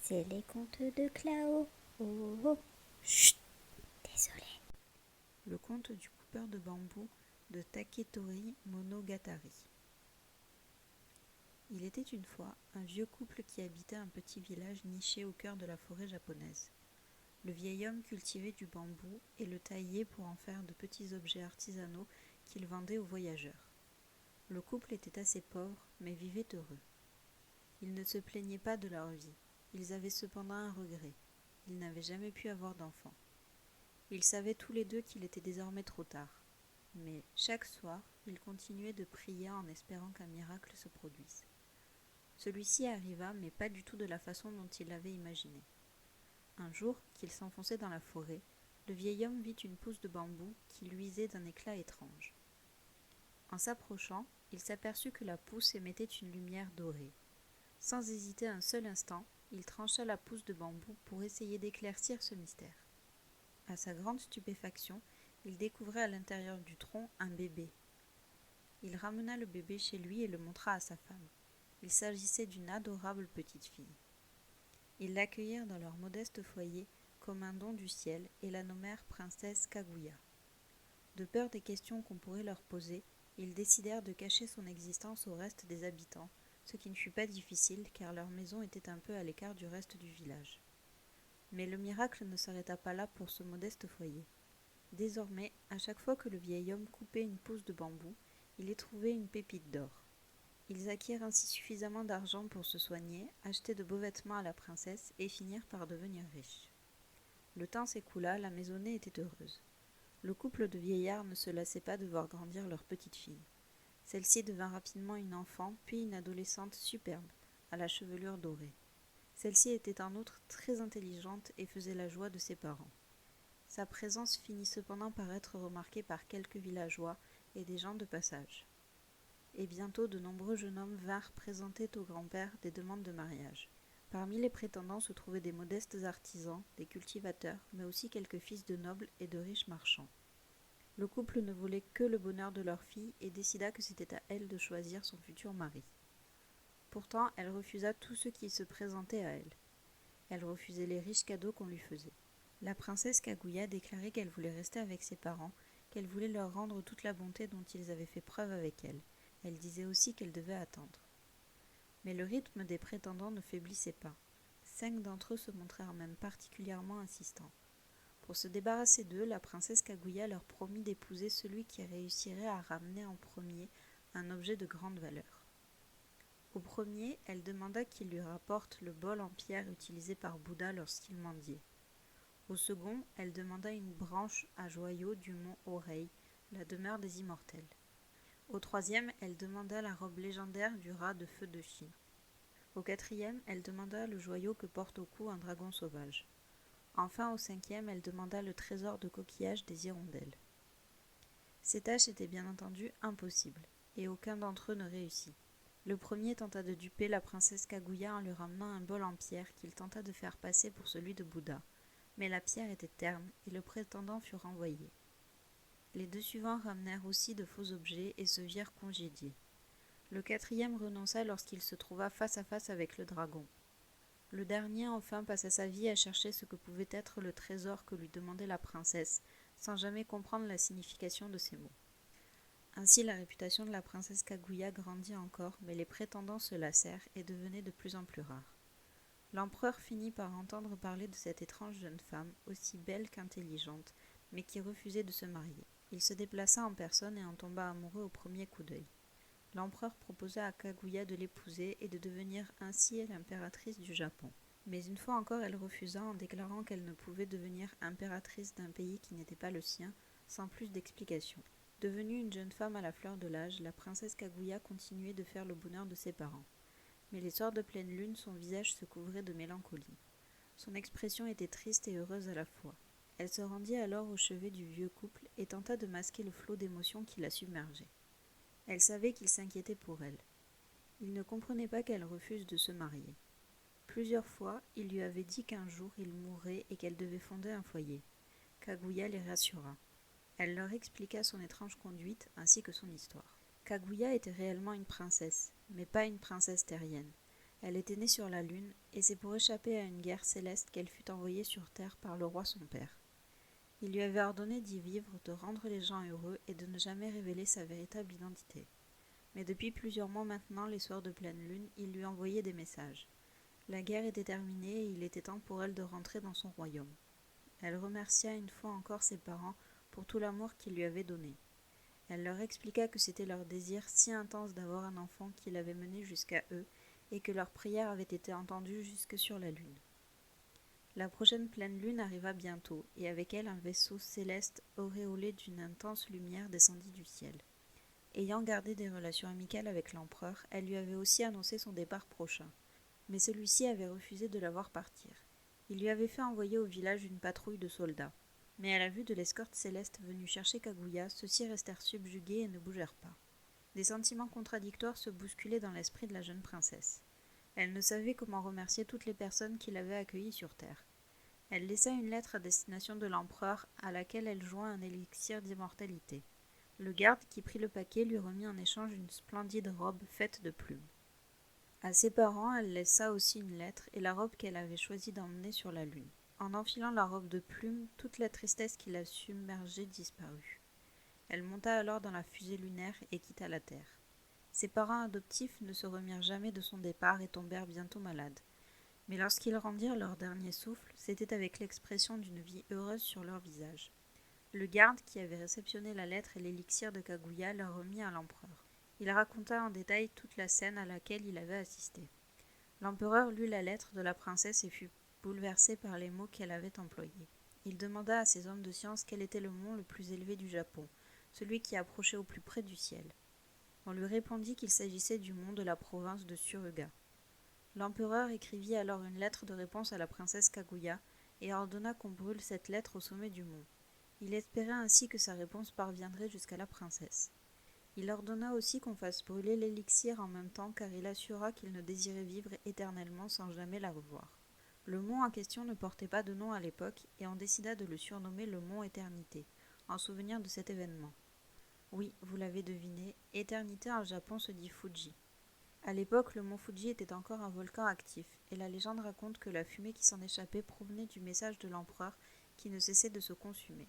C'est les contes de Clao. Oh, oh. Chut, désolé. Le conte du coupeur de bambou de Taketori Monogatari. Il était une fois un vieux couple qui habitait un petit village niché au cœur de la forêt japonaise. Le vieil homme cultivait du bambou et le taillait pour en faire de petits objets artisanaux qu'il vendait aux voyageurs. Le couple était assez pauvre, mais vivait heureux. Ils ne se plaignaient pas de leur vie. Ils avaient cependant un regret. Ils n'avaient jamais pu avoir d'enfants. Ils savaient tous les deux qu'il était désormais trop tard. Mais chaque soir, ils continuaient de prier en espérant qu'un miracle se produise. Celui-ci arriva, mais pas du tout de la façon dont il l'avait imaginé. Un jour, qu'il s'enfonçait dans la forêt, le vieil homme vit une pousse de bambou qui luisait d'un éclat étrange. En s'approchant, il s'aperçut que la pousse émettait une lumière dorée. Sans hésiter un seul instant, il trancha la pousse de bambou pour essayer d'éclaircir ce mystère. À sa grande stupéfaction, il découvrait à l'intérieur du tronc un bébé. Il ramena le bébé chez lui et le montra à sa femme. Il s'agissait d'une adorable petite fille. Ils l'accueillirent dans leur modeste foyer comme un don du ciel et la nommèrent princesse Kaguya. De peur des questions qu'on pourrait leur poser, ils décidèrent de cacher son existence au reste des habitants, ce qui ne fut pas difficile car leur maison était un peu à l'écart du reste du village. Mais le miracle ne s'arrêta pas là pour ce modeste foyer. Désormais, à chaque fois que le vieil homme coupait une pousse de bambou, il y trouvait une pépite d'or. Ils acquirent ainsi suffisamment d'argent pour se soigner, acheter de beaux vêtements à la princesse et finirent par devenir riches. Le temps s'écoula, la maisonnée était heureuse. Le couple de vieillards ne se lassait pas de voir grandir leur petite fille. Celle-ci devint rapidement une enfant, puis une adolescente superbe, à la chevelure dorée. Celle-ci était en outre très intelligente et faisait la joie de ses parents. Sa présence finit cependant par être remarquée par quelques villageois et des gens de passage. Et bientôt de nombreux jeunes hommes vinrent présenter au grand-père des demandes de mariage. Parmi les prétendants se trouvaient des modestes artisans, des cultivateurs, mais aussi quelques fils de nobles et de riches marchands. Le couple ne voulait que le bonheur de leur fille et décida que c'était à elle de choisir son futur mari. Pourtant, elle refusa tous ceux qui se présentaient à elle. Elle refusait les riches cadeaux qu'on lui faisait. La princesse Kaguya déclarait qu'elle voulait rester avec ses parents, qu'elle voulait leur rendre toute la bonté dont ils avaient fait preuve avec elle. Elle disait aussi qu'elle devait attendre. Mais le rythme des prétendants ne faiblissait pas. 5 d'entre eux se montrèrent même particulièrement insistants. Pour se débarrasser d'eux, la princesse Kaguya leur promit d'épouser celui qui réussirait à ramener en premier un objet de grande valeur. Au premier, elle demanda qu'il lui rapporte le bol en pierre utilisé par Bouddha lorsqu'il mendiait. Au second, elle demanda une branche à joyaux du mont Orei, la demeure des immortels. Au troisième, elle demanda la robe légendaire du rat de feu de Chine. Au quatrième, elle demanda le joyau que porte au cou un dragon sauvage. Enfin, au cinquième, elle demanda le trésor de coquillages des hirondelles. Ces tâches étaient bien entendu impossibles, et aucun d'entre eux ne réussit. Le premier tenta de duper la princesse Kaguya en lui ramenant un bol en pierre qu'il tenta de faire passer pour celui de Bouddha. Mais la pierre était terne et le prétendant fut renvoyé. Les 2 suivants ramenèrent aussi de faux objets et se virent congédiés. Le quatrième renonça lorsqu'il se trouva face à face avec le dragon. Le dernier enfin passa sa vie à chercher ce que pouvait être le trésor que lui demandait la princesse, sans jamais comprendre la signification de ces mots. Ainsi la réputation de la princesse Kaguya grandit encore, mais les prétendants se lassèrent et devenaient de plus en plus rares. L'empereur finit par entendre parler de cette étrange jeune femme, aussi belle qu'intelligente, mais qui refusait de se marier. Il se déplaça en personne et en tomba amoureux au premier coup d'œil. L'empereur proposa à Kaguya de l'épouser et de devenir ainsi l'impératrice du Japon. Mais une fois encore elle refusa en déclarant qu'elle ne pouvait devenir impératrice d'un pays qui n'était pas le sien, sans plus d'explications. Devenue une jeune femme à la fleur de l'âge, la princesse Kaguya continuait de faire le bonheur de ses parents. Mais les soirs de pleine lune, son visage se couvrait de mélancolie. Son expression était triste et heureuse à la fois. Elle se rendit alors au chevet du vieux couple et tenta de masquer le flot d'émotions qui la submergeait. Elle savait qu'il s'inquiétait pour elle. Il ne comprenait pas qu'elle refuse de se marier. Plusieurs fois, il lui avait dit qu'un jour il mourrait et qu'elle devait fonder un foyer. Kaguya les rassura. Elle leur expliqua son étrange conduite ainsi que son histoire. Kaguya était réellement une princesse, mais pas une princesse terrienne. Elle était née sur la Lune, et c'est pour échapper à une guerre céleste qu'elle fut envoyée sur Terre par le roi son père. Il lui avait ordonné d'y vivre, de rendre les gens heureux et de ne jamais révéler sa véritable identité. Mais depuis plusieurs mois maintenant, les soirs de pleine lune, il lui envoyait des messages. La guerre était terminée et il était temps pour elle de rentrer dans son royaume. Elle remercia une fois encore ses parents pour tout l'amour qu'ils lui avaient donné. Elle leur expliqua que c'était leur désir si intense d'avoir un enfant qui l'avait mené jusqu'à eux et que leur prière avait été entendue jusque sur la lune. La prochaine pleine lune arriva bientôt, et avec elle un vaisseau céleste auréolé d'une intense lumière descendit du ciel. Ayant gardé des relations amicales avec l'empereur, elle lui avait aussi annoncé son départ prochain. Mais celui-ci avait refusé de la voir partir. Il lui avait fait envoyer au village une patrouille de soldats. Mais à la vue de l'escorte céleste venue chercher Kaguya, ceux-ci restèrent subjugués et ne bougèrent pas. Des sentiments contradictoires se bousculaient dans l'esprit de la jeune princesse. Elle ne savait comment remercier toutes les personnes qui l'avaient accueillie sur terre. Elle laissa une lettre à destination de l'empereur à laquelle elle joint un élixir d'immortalité. Le garde qui prit le paquet lui remit en échange une splendide robe faite de plumes. À ses parents, elle laissa aussi une lettre et la robe qu'elle avait choisi d'emmener sur la lune. En enfilant la robe de plumes, toute la tristesse qui la submergeait disparut. Elle monta alors dans la fusée lunaire et quitta la terre. Ses parents adoptifs ne se remirent jamais de son départ et tombèrent bientôt malades. Mais lorsqu'ils rendirent leur dernier souffle, c'était avec l'expression d'une vie heureuse sur leur visage. Le garde qui avait réceptionné la lettre et l'élixir de Kaguya la remit à l'empereur. Il raconta en détail toute la scène à laquelle il avait assisté. L'empereur lut la lettre de la princesse et fut bouleversé par les mots qu'elle avait employés. Il demanda à ses hommes de science quel était le mont le plus élevé du Japon, celui qui approchait au plus près du ciel. On lui répondit qu'il s'agissait du mont de la province de Suruga. L'empereur écrivit alors une lettre de réponse à la princesse Kaguya et ordonna qu'on brûle cette lettre au sommet du mont. Il espérait ainsi que sa réponse parviendrait jusqu'à la princesse. Il ordonna aussi qu'on fasse brûler l'élixir en même temps car il assura qu'il ne désirait vivre éternellement sans jamais la revoir. Le mont en question ne portait pas de nom à l'époque et on décida de le surnommer le mont Éternité, en souvenir de cet événement. Oui, vous l'avez deviné, Éternité en Japon se dit Fuji. À l'époque, le mont Fuji était encore un volcan actif, et la légende raconte que la fumée qui s'en échappait provenait du message de l'empereur qui ne cessait de se consumer.